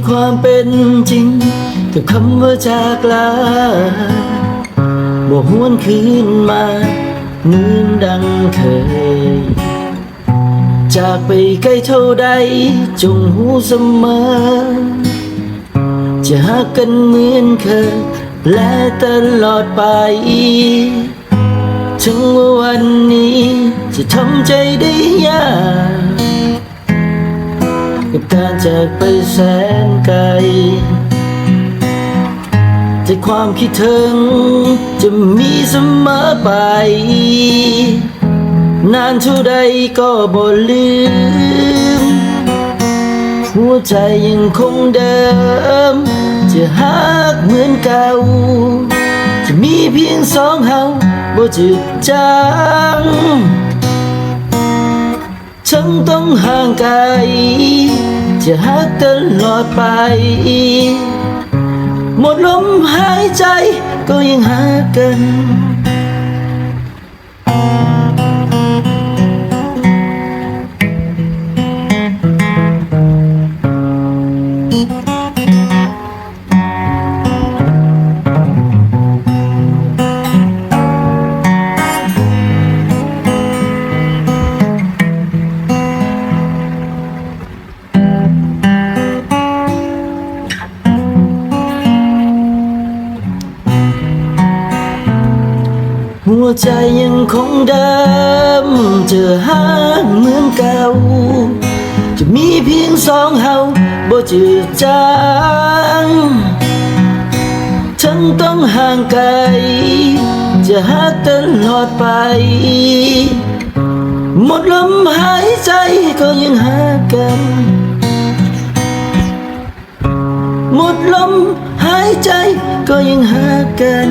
ความเป็นจริงกับคำว่าจากลาบ่หวนคืนมาเหมือนดังเคยจากไปไกลเท่าใดจงหูเสมอจะหักกันเหมือนเคยและตลอดไปถึงว่าวันนี้จะทำใจได้ยากกับการจากไปแสนไกลแต่ความคิดถึงจะมีเสมอไปนานเท่าใดก็บ่ลืมหัวใจยังคงเดิมจะหักเหมือนเก่าจะมีเพียงสองเฮาบ่จืดจางฉันต้องห่างไกลจะหักตลอดไปหมดลมหายใจก็ยังหากัน หัวใจยังคงเดิมจะหาเหมือนเก่าจะมีเพียงสองเฮาบ่จืดจางฉันต้องห่างไกลจะหักตลอดไปหมดลมหายใจก็ยังหากันหมดลมหายใจก็ยังหากัน